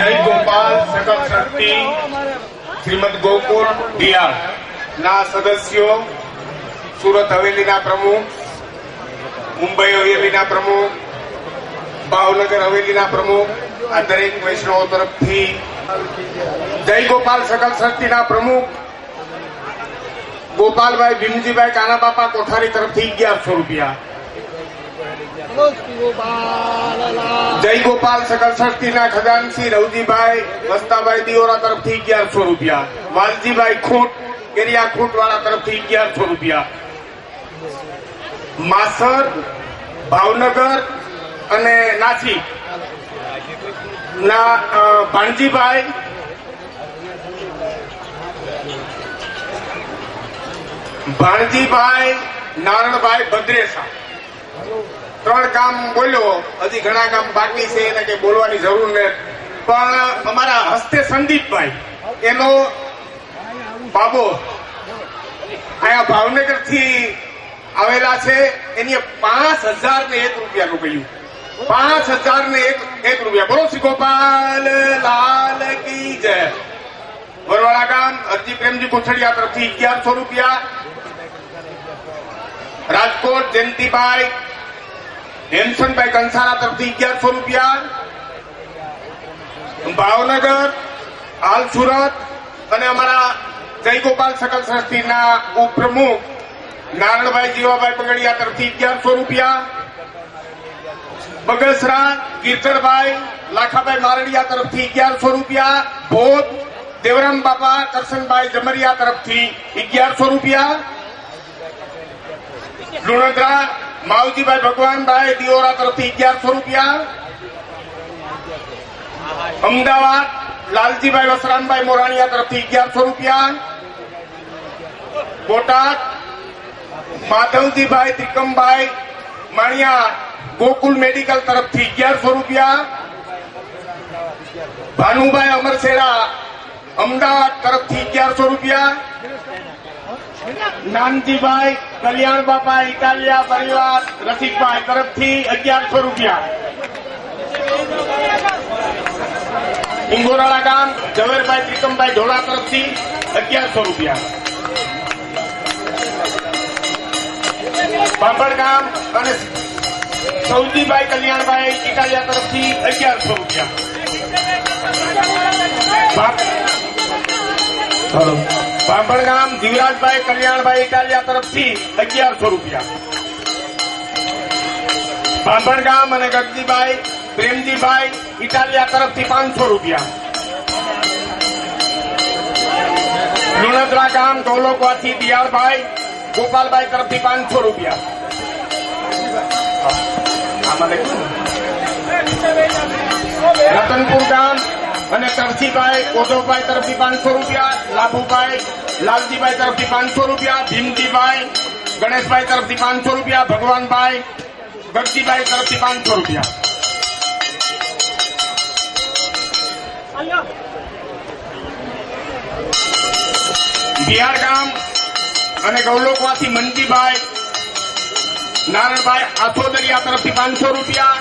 જય ગોપાલ સકલ શક્તિ શ્રીમદ ગોકુળ બિહાર ના સદસ્યો, સુરત હવેલીના પ્રમુખ, મુંબઈ હવેલીના પ્રમુખ, ભાવનગર હવેલીના પ્રમુખ, આ દરેક વૈષ્ણવો તરફથી જય ગોપાલ સકલ શક્તિના પ્રમુખ ગોપાલભાઈ ભીમજીભાઈ કાનાબાપા કોઠારી તરફથી 1100 રૂપિયા. જય ગોપાલ સકલ શક્તિના ખજાનસિંહ રવજીભાઈ વસ્તાભાઈ દિયોરા તરફથી 1100 રૂપિયા. વાલજીભાઈ ખૂંટ કેરિયા ખૂંટ વાળા તરફથી 1100 રૂપિયા. માસર ભાવનગર અને નાસિક ના ભાણજીભાઈ નારણભાઈ ભદ્રેસા 3 ગામ બોલ્યો. હજી ઘણા ગામ બાકી છે, એને કઈ બોલવાની જરૂર નથી, પણ અમારા હસ્તે સંદીપભાઈ એનો બાબો અહીંયા ભાવનગર થી આવેલા છે. એની 5001 રૂપિયાનું કહ્યું. 5001 રૂપિયા. બોલો શ્રી ગોપાલ લાલ કી જય. વરવાળા ગામ અરજી પ્રેમજી કોથળિયા તરફથી 1100 રૂપિયા. રાજકોટ જયંતિભાઈ હેમસનભાઈ કંસારા તરફથી 1100 રૂપિયા. ભાવનગર હાલ સુરત અને અમારા જય ગોપાલ સકલ શક્તિના ઉપપ્રમુખ નારણભાઈ જીવાભાઈ પગડિયા તરફથી 1100 રૂપિયા. બગસરા કીર્તનભાઈ લાખાભાઈ મારડિયા તરફથી 1100 રૂપિયા. ભોજ દેવરામ બાપા કરશનભાઈ જમરિયા તરફથી 1100 રૂપિયા. લુણદ્રા માવજીભાઈ ભગવાનભાઈ દિયોરા તરફથી 1100 રૂપિયા. અમદાવાદ લાલજીભાઈ વસરામભાઈ મોરાણીયા તરફથી 1100 રૂપિયા. બોટાદ માધવજીભાઈ ત્રિકમભાઈ માણિયા ગોકુલ મેડિકલ તરફથી 1100 રૂપિયા. ભાનુભાઈ અમરસેરા અમદાવાદ તરફથી 1100 રૂપિયા. નાનજીભાઈ કલ્યાણ બાપા ઇટાલિયા પરિવાર રસિકભાઈ તરફથી 1100 રૂપિયા. ઇંગોરાળા ગામ ઝવેરભાઈ ત્રિકમભાઈ ઢોળા તરફથી 1100 રૂપિયા. બાંભણ ગામ અને સૌજીભાઈ કલ્યાણભાઈ ઇટાલિયા તરફથી 1100 રૂપિયા. બાંભણ ગામ જીવરાજભાઈ કલ્યાણભાઈ ઇટાલિયા તરફથી 1100 રૂપિયા. બાંભણ ગામ અને ગગજીભાઈ પ્રેમજીભાઈ ઇટાલિયા તરફથી 500 રૂપિયા. લુણદ્રા ગામ ગૌલોકવાથી દિયાળભાઈ ગોપાલભાઈ તરફથી 500 રૂપિયા. રતનપુર ગામ અને તરસીભાઈ ઓઢવભાઈ તરફથી 500 રૂપિયા. લાભુભાઈ લાલજીભાઈ તરફથી 500 રૂપિયા. ભીમજીભાઈ ગણેશભાઈ તરફથી 500 રૂપિયા. ભગવાનભાઈ ગગજીભાઈ તરફથી 500 રૂપિયા. બિહાર ગામ અને ગૌલોકવાથી મંજીભાઈ નારણભાઈ આથોદરિયા તરફથી 500 રૂપિયા.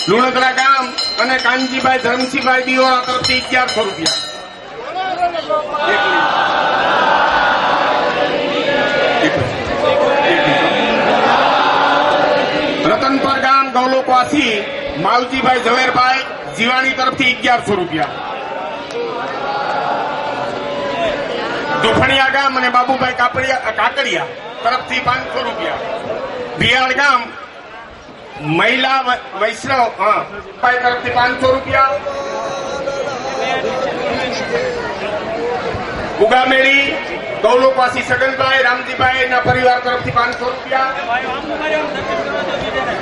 લુણદ્રા ગામ અને કાનજીભાઈ ધરમસિંહભાઈ દિયોરા તરફથી 1100 રૂપિયા. રતનપર ગામ ગૌલોકવાસી માવજીભાઈ ઝવેરભાઈ જીવાણી તરફથી 1100 રૂપિયા. દુફણિયા ગામ અને બાબુભાઈ કાકડિયા તરફથી 500 રૂપિયા. ભિયાળ ગામ મહિલા વૈષ્ણવ ભાઈ તરફથી 500 રૂપિયા. ઉગામેડી ગૌલોકવાસી સગનભાઈ રામજીભાઈ ના પરિવાર તરફથી 500 રૂપિયા.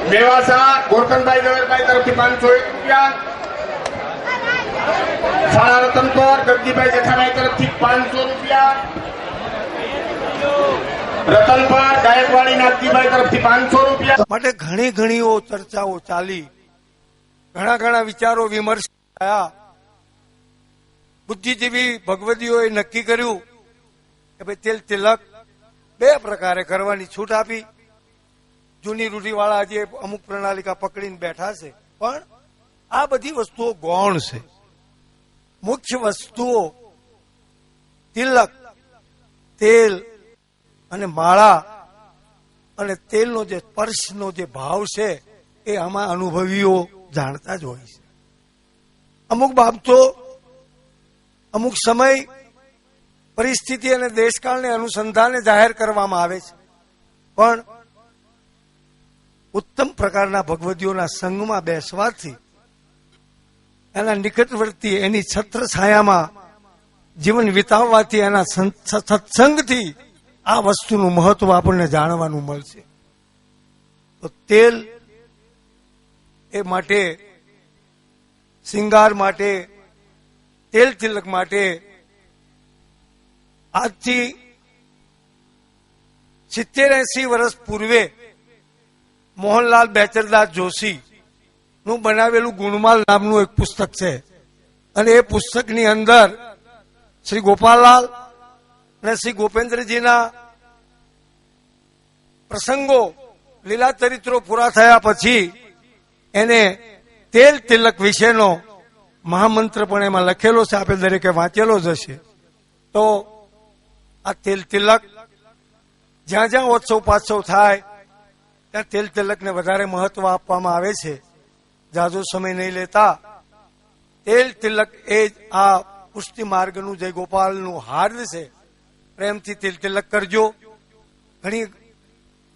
મેવાસા ગોરખનભાઈ ઝવેરભાઈ તરફથી 501 રૂપિયા. શાળા રતનપર ગગજીભાઈ જેઠાભાઈ તરફથી 500 રૂપિયા. રતનપર ગાયકવાડી નાથજીભાઈ તરફથી 500 રૂપિયા. માટે ઘણી ઘણીઓ ચર્ચાઓ ચાલી, ઘણા વિચારો વિમર્શ થયા. બુદ્ધિજીવી ભગવદીઓએ નક્કી કર્યું કે ભાઈ તેલ તિલક 2 પ્રકારે કરવાની છૂટ આપી. જૂની રૂઢીવાળા જે અમુક પ્રણાલિકા પકડીને બેઠા છે, પણ આ બધી વસ્તુઓ ગૌણ છે. મુખ્ય વસ્તુઓ તિલક, તેલ અને માળા અને તેલનો જે સ્પર્શનો જે ભાવ છે એ આમાં અનુભવીઓ જાણતા જ હોય છે. અમુક બાબતો અમુક સમય પરિસ્થિતિ અને દેશકાળને અનુસંધાને જાહેર કરવામાં આવે છે, પણ ઉત્તમ પ્રકારના ભગવદીઓના સંઘમાં બેસવાથી, એના નિકટવર્તી એની છત્ર છાયામાં જીવન વિતાવવાથી, એના સત્સંગથી આ વસ્તુનું મહત્વ આપણને જાણવાનું મળશે. તો તેલ એ માટે, શિંગાર માટે, તેલ તિલક માટે આજથી 70-80 વર્ષ પૂર્વે મોહનલાલ બેચરદાસ જોશી નું બનાવેલું ગુણમાલ નામનું એક પુસ્તક છે, અને એ પુસ્તકની અંદર શ્રી ગોપાલલાલ અને શ્રી ગોપેન્દ્રજીના પ્રસંગો, લીલા ચરિત્રો પૂરા થયા પછી એને તેલ તિલક વિશેનો મહામંત્ર પણ એમાં લખેલો છે. આપણે દરેકે વાંચેલો જ હશે. તો આ તેલ તિલક જ્યાં જ્યાં ઉત્સવ પાછો થાય ત્યાં તેલ તિલકને વધારે મહત્વ આપવામાં આવે છે. જાજો સમય નહીં લેતા, તેલ તિલક એ જ આ પુષ્ટિ માર્ગનું જય ગોપાલનું હાર્દ છે. પ્રેમથી તેલ તિલક કરજો. ઘણી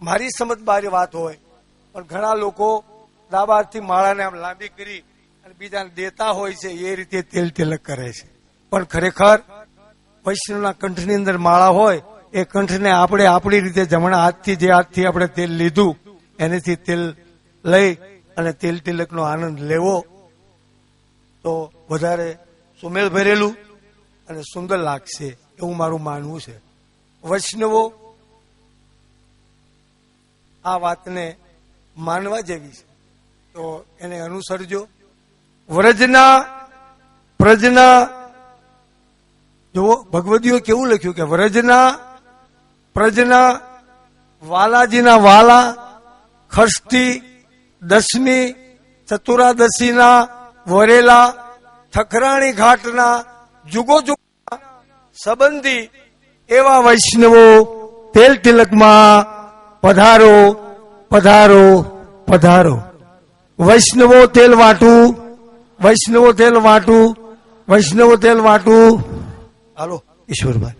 મારી સમજબારી વાત હોય, પણ ઘણા લોકો દાબારથી માળાને આમ લાંબી કરી અને બીજાને દેતા હોય છે, એ રીતે તેલ તિલક કરે છે. પણ ખરેખર વૈષ્ણવના કંઠની અંદર માળા હોય, એ કંઠને આપણે આપણી રીતે જમણા હાથથી, જે હાથથી આપણે તેલ લીધું એનેથી તેલ લઈ અને તેલ તિલકનો આનંદ લેવો તો વધારે સુમેળ ભરેલું અને સુંદર લાગશે, એવું મારું માનવું છે. વૈષ્ણવો આ વાતને માનવા જેવી છે, તો એને અનુસરજો. વ્રજના પ્રજના, જુઓ ભગવદીઓ કેવું લખ્યું કે વ્રજના પ્રજના વાલાજીના વાલા, ખષ્ટી, દસમી, ચતુરાદશીના વરેલા, ઠકરાણી ઘાટના જુગો જુગના સંબંધી એવા વૈષ્ણવો તેલ તિલકમાં પધારો, પધારો, પધારો. વૈષ્ણવો તેલ વાટું, વૈષ્ણવો તેલ વાટું, વૈષ્ણવો તેલ વાટું. હાલો ઈશ્વરભાઈ.